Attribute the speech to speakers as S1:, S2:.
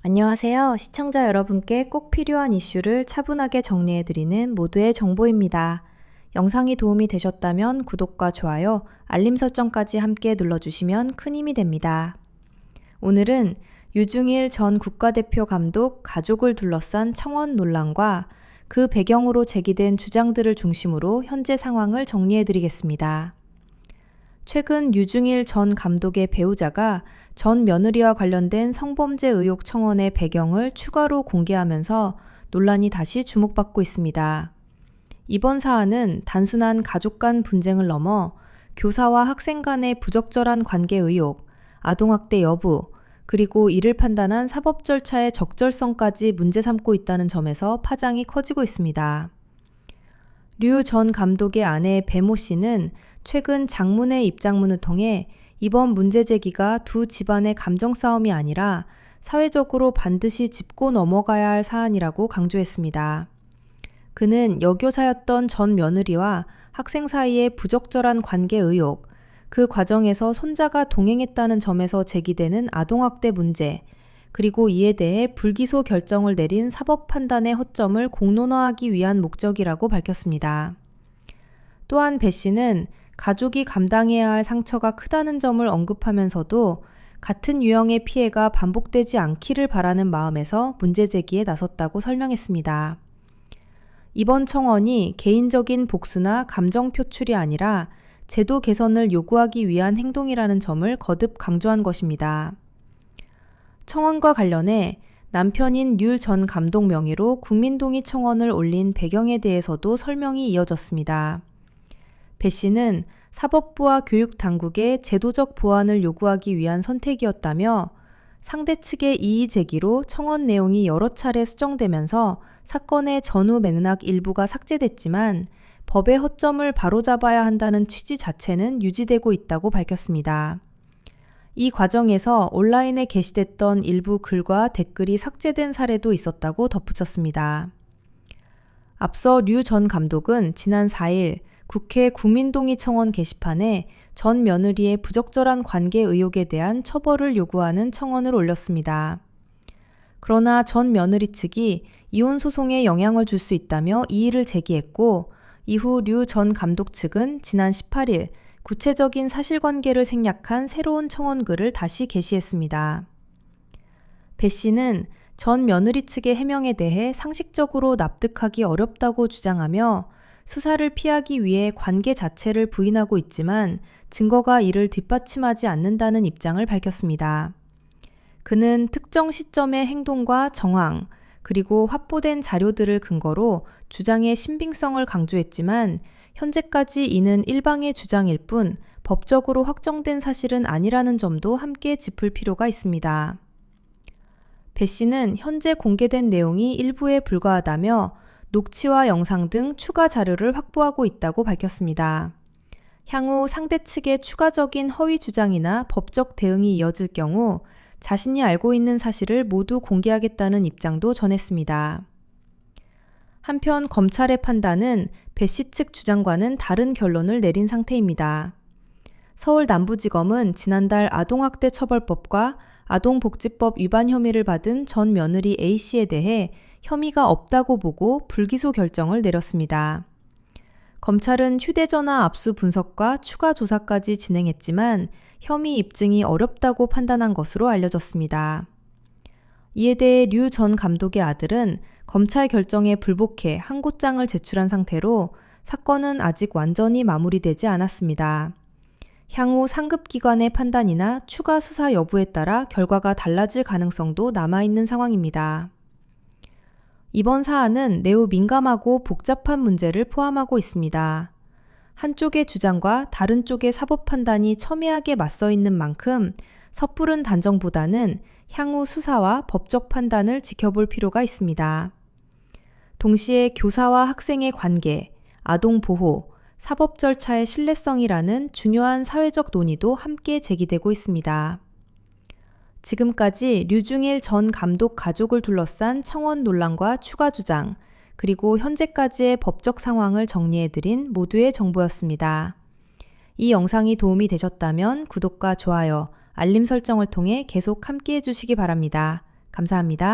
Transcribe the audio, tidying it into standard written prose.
S1: 안녕하세요. 시청자 여러분께 꼭 필요한 이슈를 차분하게 정리해드리는 모두의 정보입니다. 영상이 도움이 되셨다면 구독과 좋아요, 알림 설정까지 함께 눌러주시면 큰 힘이 됩니다. 오늘은 유중일 전 국가대표 감독 가족을 둘러싼 청원 논란과 그 배경으로 제기된 주장들을 중심으로 현재 상황을 정리해드리겠습니다. 최근 유중일 전 감독의 배우자가 전 며느리와 관련된 성범죄 의혹 청원의 배경을 추가로 공개하면서 논란이 다시 주목받고 있습니다. 이번 사안은 단순한 가족 간 분쟁을 넘어 교사와 학생 간의 부적절한 관계 의혹, 아동학대 여부, 그리고 이를 판단한 사법 절차의 적절성까지 문제 삼고 있다는 점에서 파장이 커지고 있습니다. 류 전 감독의 아내 배모 씨는 최근 장문의 입장문을 통해 이번 문제 제기가 두 집안의 감정 싸움이 아니라 사회적으로 반드시 짚고 넘어가야 할 사안이라고 강조했습니다. 그는 여교사였던 전 며느리와 학생 사이의 부적절한 관계 의혹, 그 과정에서 손자가 동행했다는 점에서 제기되는 아동학대 문제, 그리고 이에 대해 불기소 결정을 내린 사법 판단의 허점을 공론화하기 위한 목적이라고 밝혔습니다. 또한 배 씨는 가족이 감당해야 할 상처가 크다는 점을 언급하면서도 같은 유형의 피해가 반복되지 않기를 바라는 마음에서 문제 제기에 나섰다고 설명했습니다. 이번 청원이 개인적인 복수나 감정 표출이 아니라 제도 개선을 요구하기 위한 행동이라는 점을 거듭 강조한 것입니다. 청원과 관련해 남편인 류 전 감독 명의로 국민동의 청원을 올린 배경에 대해서도 설명이 이어졌습니다. 배 씨는 사법부와 교육당국의 제도적 보완을 요구하기 위한 선택이었다며 상대 측의 이의 제기로 청원 내용이 여러 차례 수정되면서 사건의 전후 맥락 일부가 삭제됐지만 법의 허점을 바로잡아야 한다는 취지 자체는 유지되고 있다고 밝혔습니다. 이 과정에서 온라인에 게시됐던 일부 글과 댓글이 삭제된 사례도 있었다고 덧붙였습니다. 앞서 류 전 감독은 지난 4일 국회 국민동의 청원 게시판에 전 며느리의 부적절한 관계 의혹에 대한 처벌을 요구하는 청원을 올렸습니다. 그러나 전 며느리 측이 이혼 소송에 영향을 줄 수 있다며 이의를 제기했고, 이후 류 전 감독 측은 지난 18일 구체적인 사실관계를 생략한 새로운 청원글을 다시 게시했습니다. 배 씨는 전 며느리 측의 해명에 대해 상식적으로 납득하기 어렵다고 주장하며 수사를 피하기 위해 관계 자체를 부인하고 있지만 증거가 이를 뒷받침하지 않는다는 입장을 밝혔습니다. 그는 특정 시점의 행동과 정황, 그리고 확보된 자료들을 근거로 주장의 신빙성을 강조했지만 현재까지 이는 일방의 주장일 뿐 법적으로 확정된 사실은 아니라는 점도 함께 짚을 필요가 있습니다. 배 씨는 현재 공개된 내용이 일부에 불과하다며 녹취와 영상 등 추가 자료를 확보하고 있다고 밝혔습니다. 향후 상대 측의 추가적인 허위 주장이나 법적 대응이 이어질 경우 자신이 알고 있는 사실을 모두 공개하겠다는 입장도 전했습니다. 한편 검찰의 판단은 배 씨 측 주장과는 다른 결론을 내린 상태입니다. 서울 남부지검은 지난달 아동학대처벌법과 아동복지법 위반 혐의를 받은 전 며느리 A씨에 대해 혐의가 없다고 보고 불기소 결정을 내렸습니다. 검찰은 휴대전화 압수 분석과 추가 조사까지 진행했지만 혐의 입증이 어렵다고 판단한 것으로 알려졌습니다. 이에 대해 류 전 감독의 아들은 검찰 결정에 불복해 항고장을 제출한 상태로 사건은 아직 완전히 마무리되지 않았습니다. 향후 상급기관의 판단이나 추가 수사 여부에 따라 결과가 달라질 가능성도 남아있는 상황입니다. 이번 사안은 매우 민감하고 복잡한 문제를 포함하고 있습니다. 한쪽의 주장과 다른 쪽의 사법 판단이 첨예하게 맞서 있는 만큼 섣부른 단정보다는 향후 수사와 법적 판단을 지켜볼 필요가 있습니다. 동시에 교사와 학생의 관계, 아동 보호, 사법 절차의 신뢰성이라는 중요한 사회적 논의도 함께 제기되고 있습니다. 지금까지 류중일 전 감독 가족을 둘러싼 청원 논란과 추가 주장, 그리고 현재까지의 법적 상황을 정리해드린 모두의 정보였습니다. 이 영상이 도움이 되셨다면 구독과 좋아요, 알림 설정을 통해 계속 함께 해주시기 바랍니다. 감사합니다.